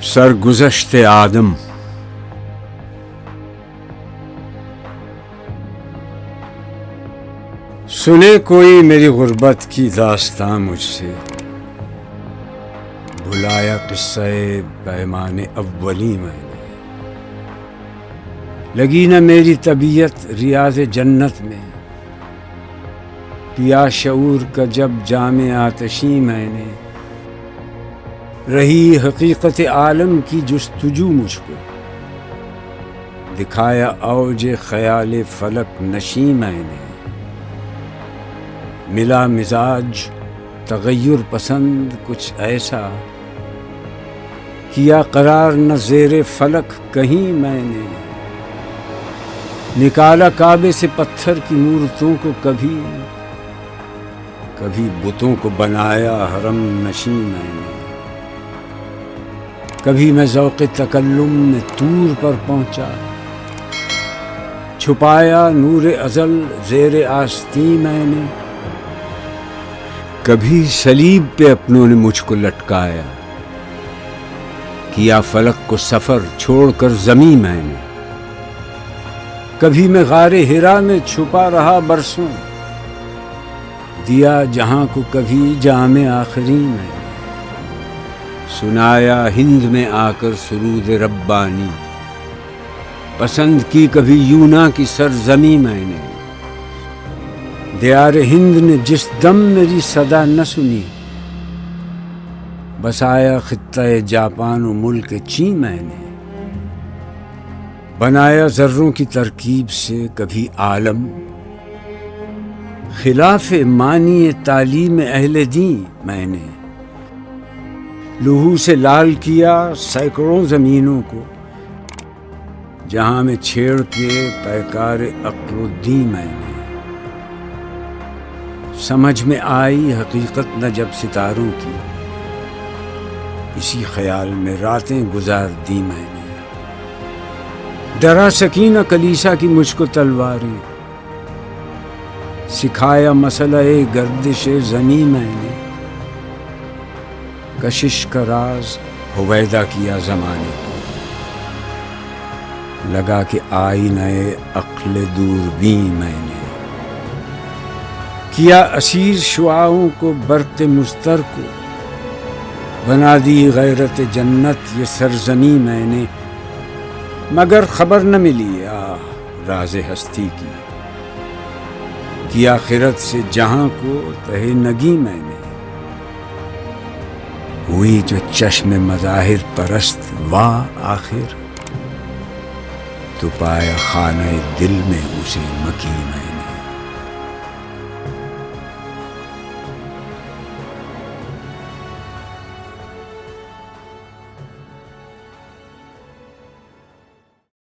سرگزشت آدم. سنے کوئی میری غربت کی داستان مجھ سے، بھلایا قصہ پیمان اولی میں نے. لگی نہ میری طبیعت ریاض جنت میں، پیا شعور کا جب جام آتشی میں نے. رہی حقیقت عالم کی جستجو مجھ کو، دکھایا اوج خیال فلک نشی میں نے. ملا مزاج تغیر پسند کچھ ایسا، کیا قرار نہ زیر فلک کہیں میں نے. نکالا کعبے سے پتھر کی مورتوں کو، کبھی بتوں کو بنایا حرم نشیں میں نے. کبھی میں ذوق تکلم میں طور پر پہنچا، چھپایا نور ازل زیر آستین میں نے. کبھی صلیب پہ اپنوں نے مجھ کو لٹکایا، کیا فلک کو سفر چھوڑ کر زمیں میں نے. کبھی میں غار حرا میں چھپا رہا برسوں، دیا جہاں کو کبھی جام آخری میں نے. سنایا ہند میں آ کر سرود ربانی، پسند کی کبھی یونا کی سرزمیں میں نے. دیار ہند نے جس دم میری صدا نہ سنی، بسایا خطہ جاپان و ملک چین میں نے. بنایا ذروں کی ترکیب سے کبھی عالم، خلاف معنی تعلیم اہل دین میں نے. لوہو سے لال کیا سینکڑوں زمینوں کو، جہاں میں چھیڑ کے پیکار عقل و دین میں نے. سمجھ میں آئی حقیقت نہ جب ستاروں کی، اسی خیال میں راتیں گزار دی میں نے. ڈرا سکینہ کلیسا کی مجھ کو تلواریں، سکھایا مسئلہ گردش زمیں میں نے. کشش کا راز ہویدا کیا زمانے کو، لگا کہ آئینہ عقل دوربین میں نے. کیا اسیر شعاعوں کو برق مضطر کو، بنا دی غیرت جنت یہ سرزمین میں نے. مگر خبر نہ ملی راز ہستی کی، کیا آخرت سے جہاں کو تہے نگی میں نے. ہوئی جو چشم مظاہر پرست واہ آخر، تو پایا خانہ دل میں اسے مکی میں نے.